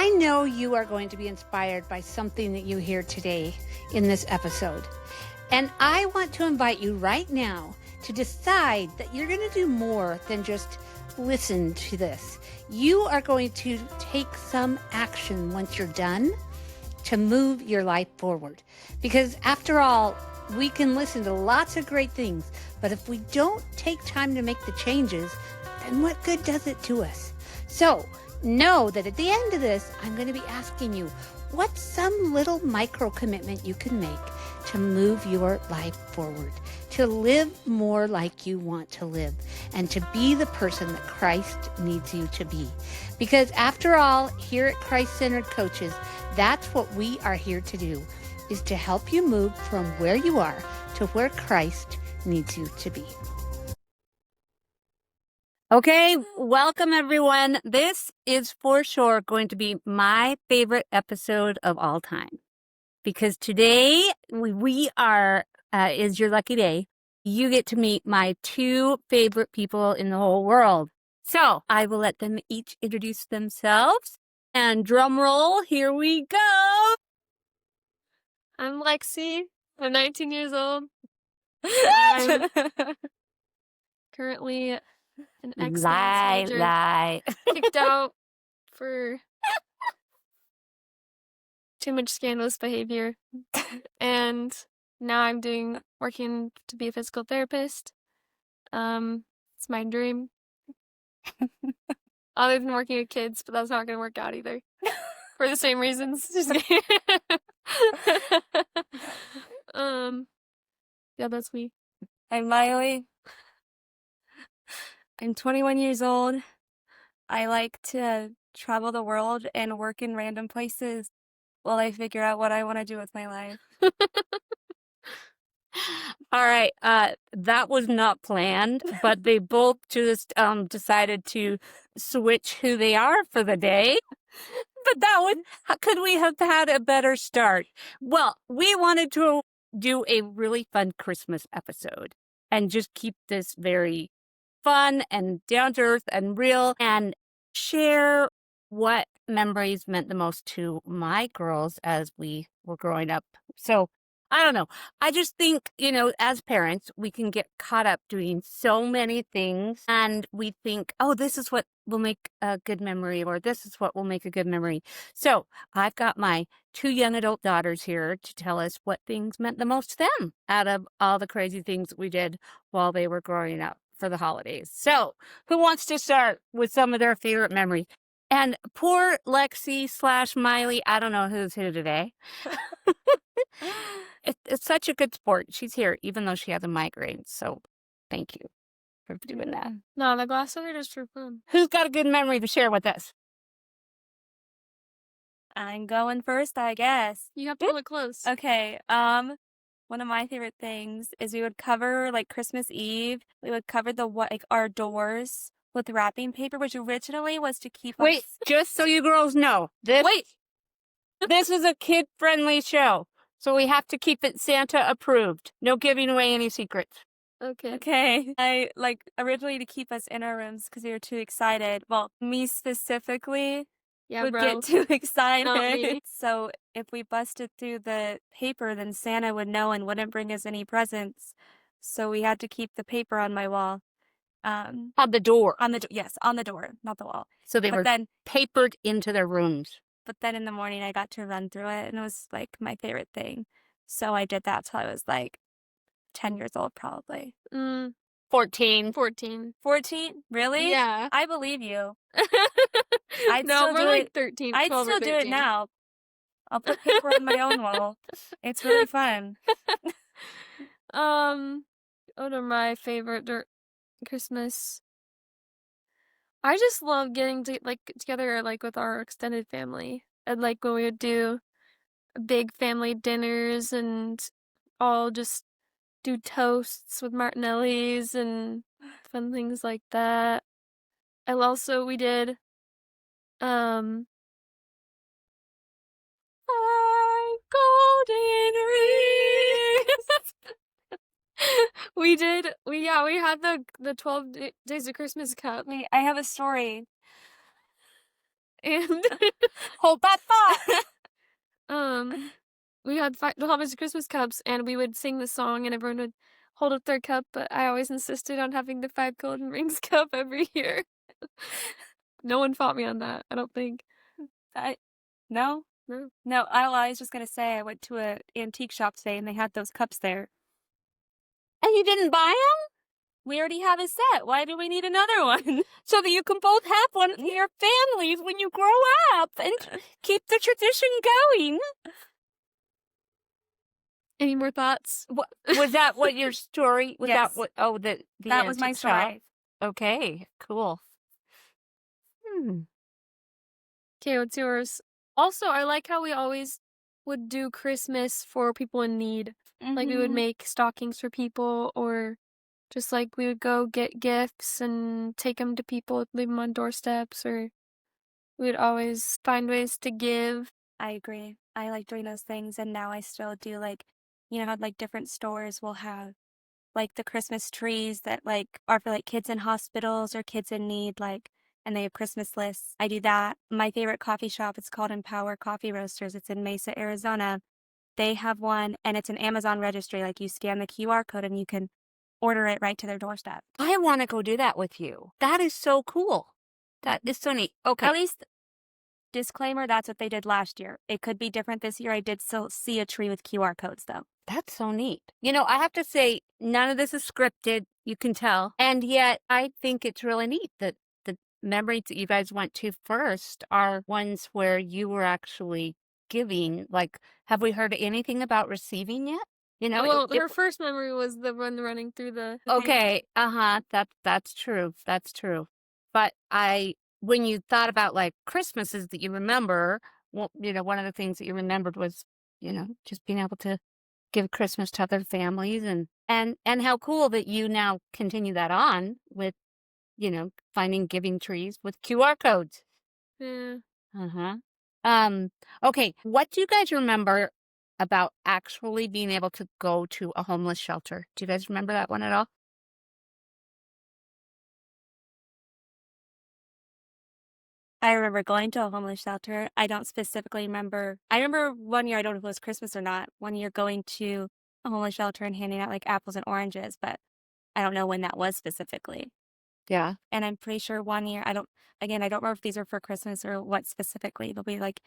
I know you are going to be inspired by something that you hear today in this episode. And I want to invite you right now to decide that you're going to do more than just listen to this. You are going to take some action once you're done to move your life forward. Because after all, we can listen to lots of great things, but if we don't take time to make the changes, then what good does it to us? So know that at the end of this, I'm going to be asking you, what's some little micro commitment you can make to move your life forward, to live more like you want to live, and to be the person that Christ needs you to be? Because after all, here at Christ-Centered Coaches, that's what we are here to do, is to help you move from where you are to where Christ needs you to be. Okay, welcome everyone. This is for sure going to be my favorite episode of all time, because today we are, is your lucky day. You get to meet my two favorite people in the whole world. So I will let them each introduce themselves, and drum roll, here we go. I'm Lexi. I'm 19 years old. I'm currently an ex-dance major. Lie. Kicked out for too much scandalous behavior. And now I'm working to be a physical therapist. It's my dream. Other than working with kids, but that's not going to work out either. For the same reasons. Just kidding. Yeah, that's me. I'm Miley. I'm 21 years old. I like to travel the world and work in random places while I figure out what I want to do with my life. All right, that was not planned, but they both just decided to switch who they are for the day. But could we have had a better start? Well, we wanted to do a really fun Christmas episode and just keep this very fun and down to earth and real, and share what memories meant the most to my girls as we were growing up. So I don't know. I just think, as parents, we can get caught up doing so many things, and we think, oh, this is what will make a good memory, or this is what will make a good memory. So I've got my two young adult daughters here to tell us what things meant the most to them out of all the crazy things that we did while they were growing up for the holidays. So who wants to start with some of their favorite memories? And poor Lexi/Miley, I don't know who's here today. It's such a good sport. She's here, even though she has a migraine. So thank you for doing that. No, the glasses are just for fun. Who's got a good memory to share with us? I'm going first, I guess. You have to look close. Okay. One of my favorite things is we would cover, like, Christmas Eve. We would cover our doors with wrapping paper, which originally was to keep Wait, just so you girls know, this is a kid-friendly show, so we have to keep it Santa approved. No giving away any secrets. Okay. I, originally to keep us in our rooms because we were too excited. Well, me specifically would get too excited. So if we busted through the paper, then Santa would know and wouldn't bring us any presents. So we had to keep the paper on my wall. On the door. Yes, on the door, not the wall. So they were then papered into their rooms. But then in the morning, I got to run through it, and it was, my favorite thing. So I did that till I was, 10 years old, probably. 14. 14. 14? Really? Yeah. I believe you. No, we're 13. I'd still do it now. I'll put paper on my own wall. It's really fun. What are my favorite Christmas? I just love getting together with our extended family, and when we would do big family dinners and all just do toasts with martinellis and fun things like that. And also we did 5 golden rings. We had the 12 Days of Christmas cup. Wait, I have a story. And Hold that thought. We had the Christmas cups, and we would sing the song, and everyone would hold up their cup, but I always insisted on having the 5 golden rings cup every year. No one fought me on that, I don't think. No? No. No, I was just gonna say I went to an antique shop today and they had those cups there. And you didn't buy them? We already have a set. Why do we need another one? So that you can both have one for your families when you grow up and keep the tradition going. Any more thoughts? Was that what your story? Was Yes. that what? Oh, the That was my antique shop? story. Okay, cool. Okay, what's yours? Also, I like how we always would do Christmas for people in need. Like, we would Mhm. make stockings for people, or just, like, we would go get gifts and take them to people, leave them on doorsteps, or we would always find ways to give. I agree. I like doing those things, and now I still do, like, you know how, like, different stores will have, like, the Christmas trees that, like, are for, like, kids in hospitals or kids in need, like, and they have Christmas lists. I do that. My favorite coffee shop, it's called Empower Coffee Roasters. It's in Mesa, Arizona. They have one, and it's an Amazon registry. Like, you scan the QR code and you can order it right to their doorstep. I want to go do that with you. That is so cool. That is so neat. Okay. At least, disclaimer, that's what they did last year. It could be different this year. I did still see a tree with QR codes, though. That's so neat. You know, I have to say, none of this is scripted. You can tell. And yet, I think it's really neat that the memories that you guys went to first are ones where you were actually giving. Like, have we heard anything about receiving yet? You know, Well, her first memory was the one running through the thing. okay, that's true. That's true. But when you thought about like Christmases that you remember, well, you know, one of the things that you remembered was, you know, just being able to give Christmas to other families and how cool that you now continue that on with, you know, finding giving trees with QR codes. Yeah. Uh-huh. Okay, what do you guys remember about actually being able to go to a homeless shelter? Do you guys remember that one at all? I remember going to a homeless shelter. I don't specifically remember. I remember one year, I don't know if it was Christmas or not, one year going to a homeless shelter and handing out like apples and oranges, but I don't know when that was specifically. Yeah. And I'm pretty sure one year, I don't remember if these were for Christmas or what specifically, but we like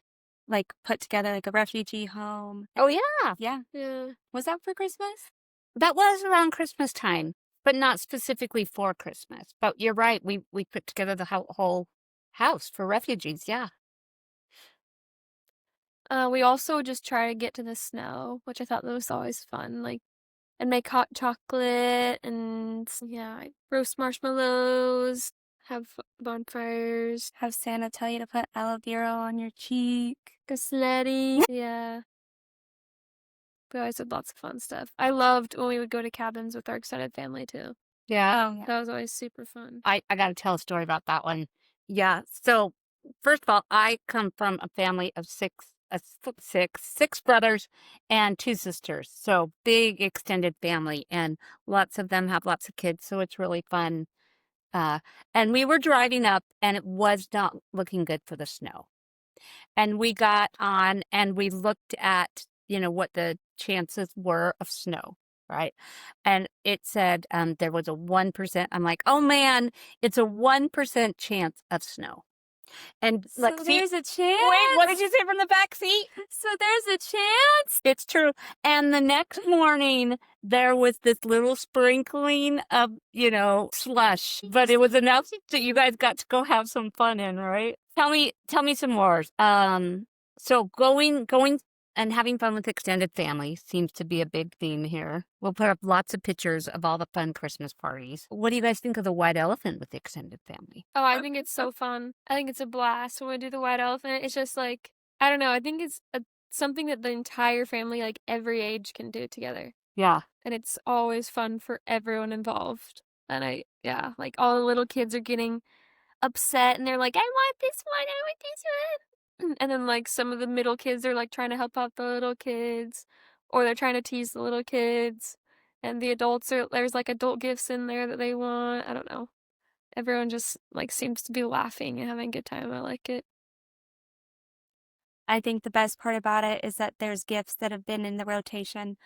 put together like a refugee home. Oh, yeah. Yeah. Yeah. Was that for Christmas? That was around Christmas time, but not specifically for Christmas. But you're right. We put together the whole house for refugees. Yeah. We also just try to get to the snow, which I thought that was always fun. Like, and make hot chocolate and yeah, roast marshmallows, have bonfires, Have Santa tell you to put aloe vera on your cheek. go sledding. Yeah. We always did lots of fun stuff. I loved when we would go to cabins with our extended family too. Yeah. Oh, yeah. That was always super fun. I got to tell a story about that one. Yeah. So, first of all, I come from a family of six brothers and 2 sisters. So, big extended family, and lots of them have lots of kids. So, it's really fun. And we were driving up, and it was not looking good for the snow. And we got on and we looked at, you know, what the chances were of snow, right? And it said there was a 1%. I'm like, oh man, it's a 1% chance of snow. And So like, see, there's a chance? wait, what did you say from the back seat? So there's a chance? It's true. And the next morning, there was this little sprinkling of, you know, slush, but it was enough that you guys got to go have some fun in, right? Tell me some more. So going and having fun with extended family seems to be a big theme here. We'll put up lots of pictures of all the fun Christmas parties. What do you guys think of the white elephant with the extended family? Oh, I think it's so fun. I think it's a blast when we do the white elephant. It's just like, I don't know, I think it's something that the entire family, like every age, can do together. Yeah. And it's always fun for everyone involved. And like all the little kids are getting upset and they're like, I want this one, I want this one. And then like some of the middle kids are like trying to help out the little kids, or they're trying to tease the little kids. And the adults there's like adult gifts in there that they want. I don't know. Everyone just like seems to be laughing and having a good time. I like it. I think the best part about it is that there's gifts that have been in the rotation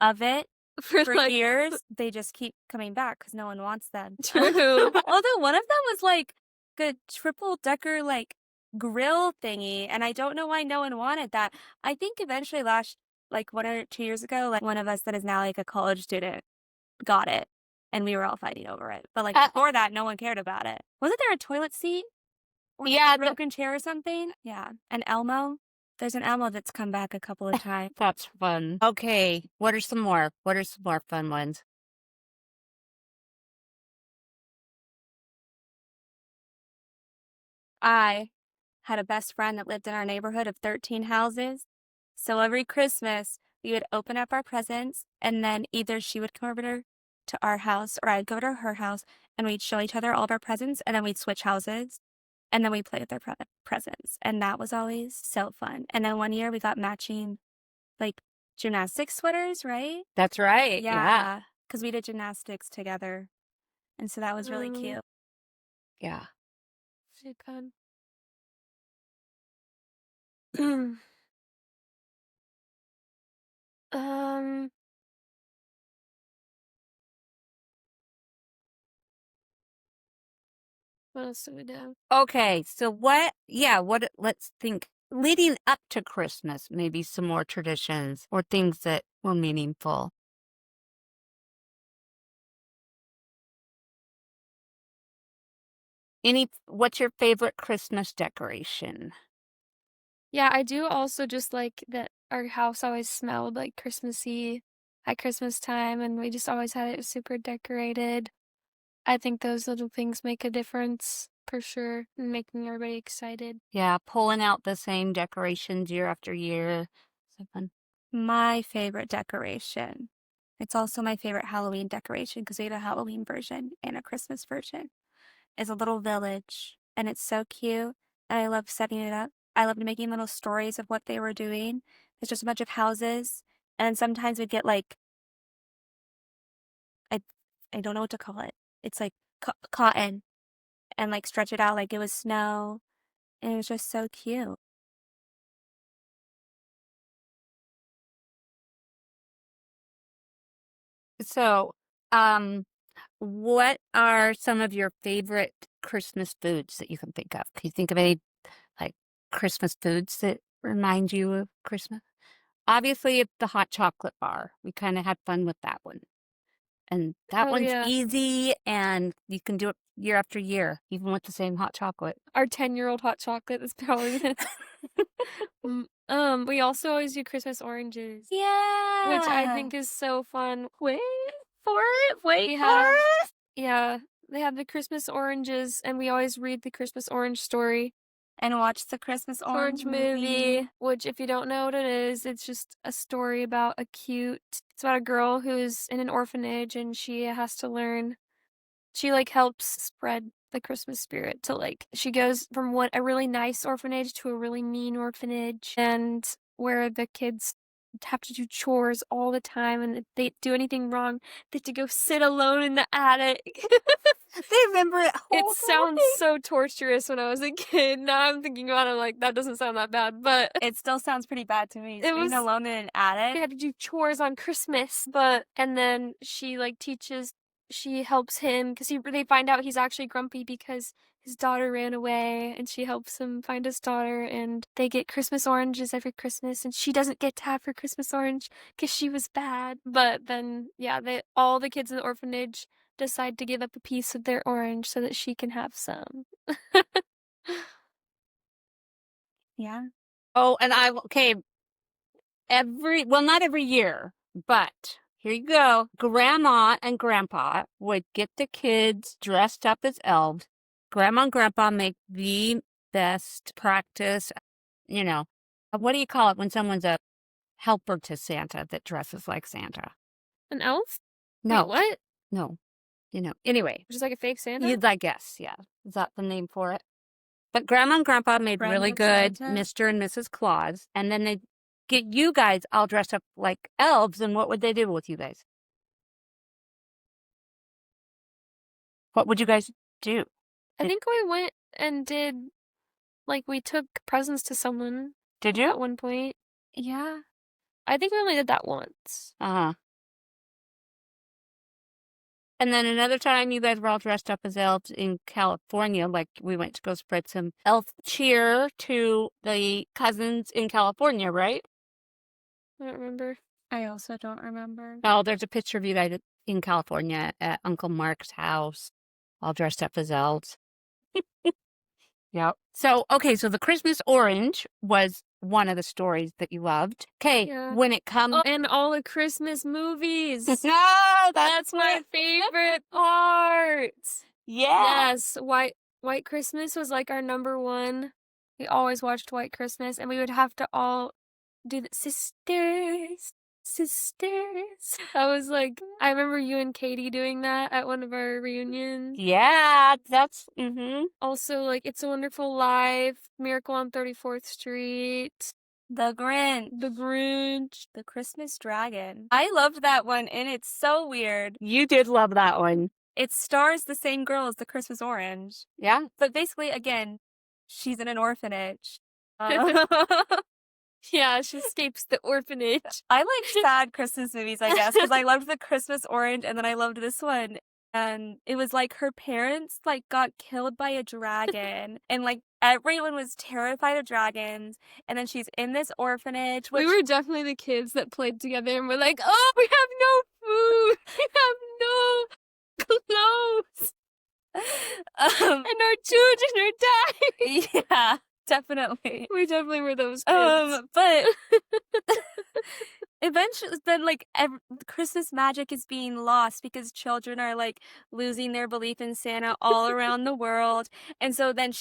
of it for like years. They just keep coming back because no one wants them. true. Although one of them was like a triple decker like grill thingy, and I don't know why no one wanted that. I think eventually like 1 or 2 years ago, like one of us that is now like a college student got it, and we were all fighting over it. But like before that, no one cared about it. Wasn't there a toilet seat? Or Yeah, a broken chair or something? Yeah. An Elmo? There's an Elmo that's come back a couple of times. that's fun. Okay, what are some more? What are some more fun ones? I had a best friend that lived in our neighborhood of 13 houses. So every Christmas, we would open up our presents, and then either she would come over to our house or I'd go to her house, and we'd show each other all of our presents, and then we'd switch houses, and then we'd play with their presents. And that was always so fun. And then one year we got matching like gymnastics sweaters, right? That's right. Yeah. Yeah. Because we did gymnastics together. And so that was really cute. Yeah. So good. Um, what else do we do? Okay, so let's think. Leading up to Christmas, maybe some more traditions or things that were meaningful. What's your favorite Christmas decoration? Yeah, I do also just like that our house always smelled like Christmassy at Christmas time, and we just always had it super decorated. I think those little things make a difference for sure, in making everybody excited. Yeah, pulling out the same decorations year after year. So fun. My favorite decoration. It's also my favorite Halloween decoration because we had a Halloween version and a Christmas version. Is a little village, and it's so cute. And I love setting it up. I loved making little stories of what they were doing. It's just a bunch of houses, and sometimes we'd get like I I don't know what to call it. It's like cotton, and like stretch it out like it was snow, and it was just so cute. So, what are some of your favorite Christmas foods that you can think of? Can you think of any like Christmas foods that remind you of Christmas? Obviously, it's the hot chocolate bar. We kind of had fun with that one. And that Oh, one's yeah. easy, and you can do it year after year, even with the same hot chocolate. Our 10-year-old hot chocolate is probably we also always do Christmas oranges. Yeah. Which I think is so fun. Wait for it. Wait We for have it. Yeah, they have the Christmas oranges, and we always read the Christmas orange story. And watch the Christmas Orange movie, which if you don't know what it is, it's just a story about it's about a girl who's in an orphanage, and she has to learn. She like helps spread the Christmas spirit to like she goes from a really nice orphanage to a really mean orphanage, and where the kids have to do chores all the time, and if they do anything wrong, they have to go sit alone in the attic. They remember it. It sounds so torturous when I was a kid. Now I'm thinking about it like that doesn't sound that bad, but It still sounds pretty bad to me. It Being was- alone in an they attic. had to do chores on Christmas, and then she helps him because they find out he's actually grumpy because his daughter ran away, and she helps him find his daughter, and they get Christmas oranges every Christmas, and she doesn't get to have her Christmas orange because she was bad. But then, yeah, all the kids in the orphanage decide to give up a piece of their orange so that she can have some. Yeah. Oh, and not every year, but here you go. Grandma and Grandpa would get the kids dressed up as elves. Grandma and Grandpa make the best practice, what do you call it when someone's a helper to Santa that dresses like Santa? An elf? No. Wait, what? No. Anyway. Just like a fake Santa? I guess, yeah. Is that the name for it? But Grandma and Grandpa made Friend really of good Santa? Mr. and Mrs. Claus. And then they'd get you guys all dressed up like elves. And what would they do with you guys? What would you guys do? I think we went and did, like, we took presents to someone. Did at you? one point. Yeah. I think we only did that once. Uh-huh. And then another time you guys were all dressed up as elves in California, like we went to go spread some elf cheer to the cousins in California, right? I don't remember. I also don't remember. Oh, there's a picture of you guys in California at Uncle Mark's house, all dressed up as elves. Yep. So, okay, so the Christmas orange was one of the stories that you loved. Okay, Yeah. when it comes... And all the Christmas movies. No, That's my favorite part. Yeah. Yes, White Christmas was like our number one. We always watched White Christmas, and we would have to all do the sisters. I was like, I remember you and Katie doing that at one of our reunions. Yeah, that's... Also, like, It's a Wonderful Life, Miracle on 34th Street, The Grinch. The Grinch. The Christmas Dragon. I loved that one, and it's so weird. You did love that one. It stars the same girl as the Christmas Orange. Yeah. But basically, again, she's in an orphanage. Yeah, she escapes the orphanage. I like sad Christmas movies, I guess, because I loved the Christmas Orange, and then I loved this one. And it was like her parents like got killed by a dragon, and like everyone was terrified of dragons. And then she's in this orphanage. We were definitely the kids that played together, and we're like, oh, we have no food, we have no clothes, and our children are dying. Yeah, definitely. We definitely were those kids. But eventually, then like Christmas magic is being lost because children are like losing their belief in Santa all around the world. And so then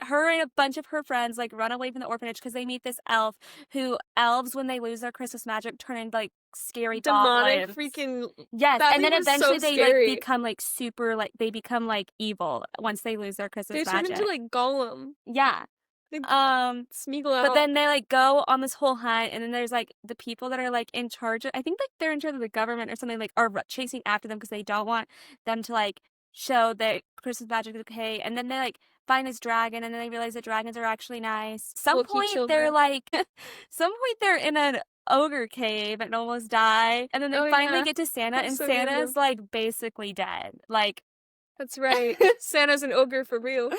her and a bunch of her friends like run away from the orphanage because they meet this elf who elves, when they lose their Christmas magic, turn into like scary Demonic goblins. freaking. Yes, That and then thing was so eventually they scary. like become like super like they become like evil once they lose their Christmas They turn magic. into like Gollum. Yeah. They Smeagol out. But then they like go on this whole hunt, and then there's like the people that are like in charge of, I think like they're in charge of the government or something, like are chasing after them because they don't want them to like show that Christmas magic is okay. And then they like find this dragon, and then they realize that dragons are actually nice. Some point they're like in an ogre cave and almost die, and then they finally get to Santa, and so Santa's like basically dead. Like, that's right. Santa's an ogre for real.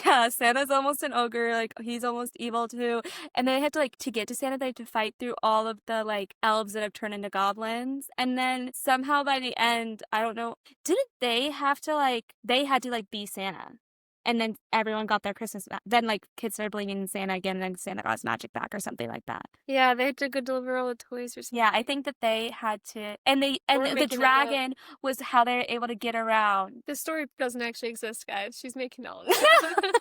yeah, Santa's almost an ogre. Like, he's almost evil too. And they have to to get to Santa, they have to fight through all of the like elves that have turned into goblins. And then somehow by the end, I don't know, didn't they have to they had to be Santa? And then everyone got their Christmas then like kids started believing in Santa again, and then Santa got his magic back or something like that. Yeah, they had to go deliver all the toys or something. Yeah, I think that they had to, and the dragon was how they were able to get around. This story doesn't actually exist, guys. She's making all of it.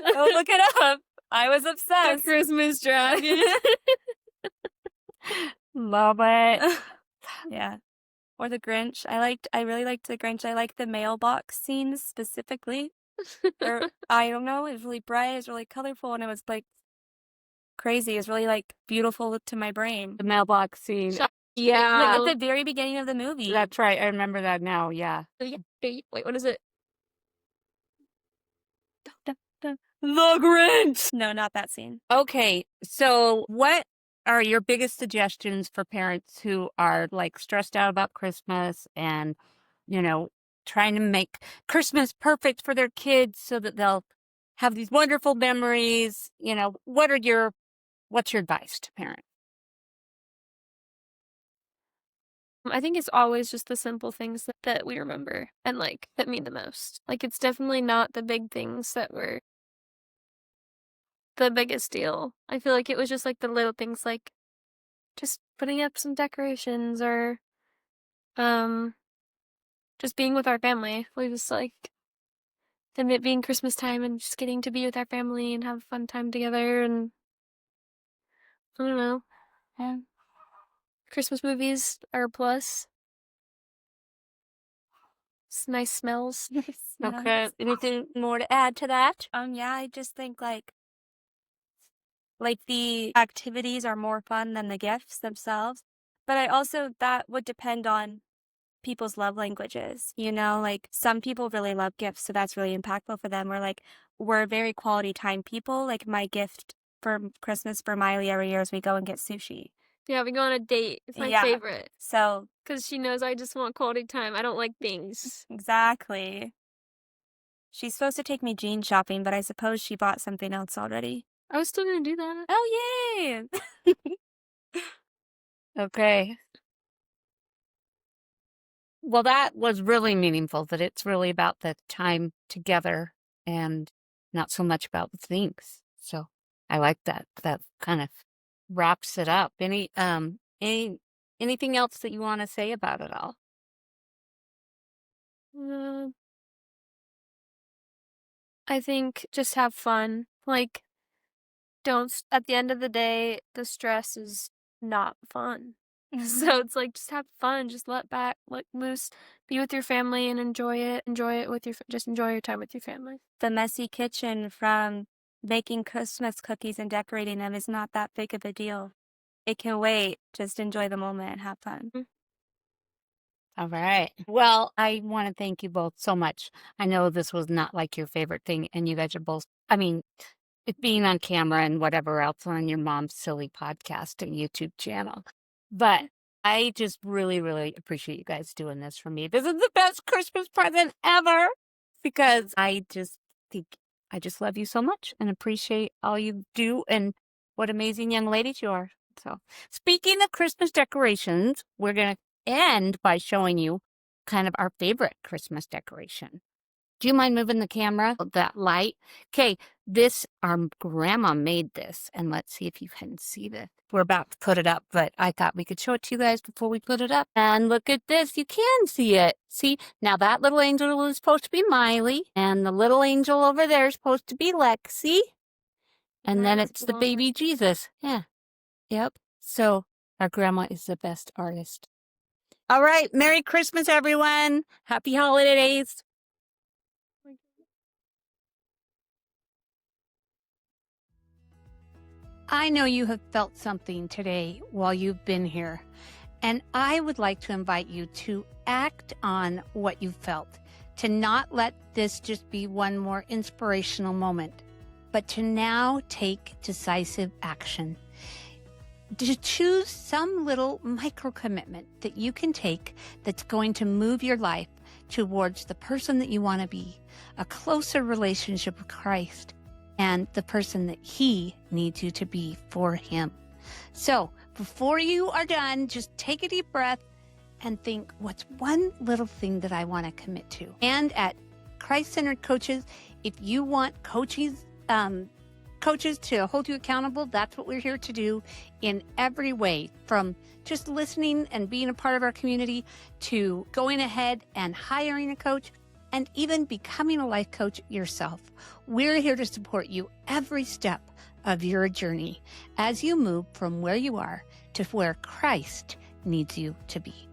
Oh, look it up. I was The obsessed. Christmas dragon. Love it. Yeah. Or the Grinch. I really liked the Grinch. I liked the mailbox scenes specifically. Or, I don't know, it was really bright, it was really colorful, and it was like crazy. It was really like beautiful to my brain. The mailbox scene. Yeah. Like at the very beginning of the movie. That's right. I remember that now. Yeah. Wait, what is it? The Grinch! No, not that scene. Okay. So what are your biggest suggestions for parents who are like stressed out about Christmas and, trying to make Christmas perfect for their kids so that they'll have these wonderful memories? What's your advice to parents? I think it's always just the simple things that we remember and that mean the most. It's definitely not the big things that were the biggest deal. I feel like it was just the little things, just putting up some decorations or just being with our family. We just it being Christmas time and just getting to be with our family and have a fun time together, and I don't know. Yeah. Christmas movies are a plus. It's nice smells. Okay. Anything more to add to that? Yeah, I just think the activities are more fun than the gifts themselves. But that would depend on people's love languages. Some people really love gifts, so that's really impactful for them. We're very quality time people. My gift for Christmas for Miley every year is we go and get sushi. Yeah, we go on a date. It's my Yeah. favorite. So, Because she knows I just want quality time. I don't like things. exactly. She's supposed to take me jean shopping, but I suppose she bought something else already. I was still going to do that. Oh, yay! Okay. Well, that was really meaningful, that it's really about the time together and not so much about the things. So I like that. That kind of wraps it up. Anything else that you want to say about it all? I think just have fun. Like, at the end of the day, the stress is not fun. So it's like, just have fun, just let loose, be with your family and enjoy it. Just enjoy your time with your family. The messy kitchen from making Christmas cookies and decorating them is not that big of a deal. It can wait. Just enjoy the moment and have fun. All right. Well, I want to thank you both so much. I know this was not like your favorite thing, and you guys are both, it being on camera and whatever else on your mom's silly podcast and YouTube channel. But I just really, really appreciate you guys doing this for me. This is the best Christmas present ever because I just think I just love you so much and appreciate all you do and what amazing young ladies you are. So, speaking of Christmas decorations, we're going to end by showing you kind of our favorite Christmas decoration. Do you mind moving the camera? That light. Okay, our grandma made this, and let's see if you can see this. We're about to put it up, but I thought we could show it to you guys before we put it up. And look at this. You can see it. See, now that little angel is supposed to be Miley, and the little angel over there is supposed to be Lexi. And then it's the baby Jesus. Yeah. Yep. So our grandma is the best artist. All right. Merry Christmas, everyone. Happy holidays. I know you have felt something today while you've been here, and I would like to invite you to act on what you felt, to not let this just be one more inspirational moment, but to now take decisive action. To choose some little micro commitment that you can take that's going to move your life towards the person that you want to be, a closer relationship with Christ, and the person that He needs you to be for Him. So before you are done, just take a deep breath and think, what's one little thing that I want to commit to? And at Christ-Centered Coaches, if you want coaches to hold you accountable, that's what we're here to do in every way, from just listening and being a part of our community to going ahead and hiring a coach and even becoming a life coach yourself. We're here to support you every step of your journey as you move from where you are to where Christ needs you to be.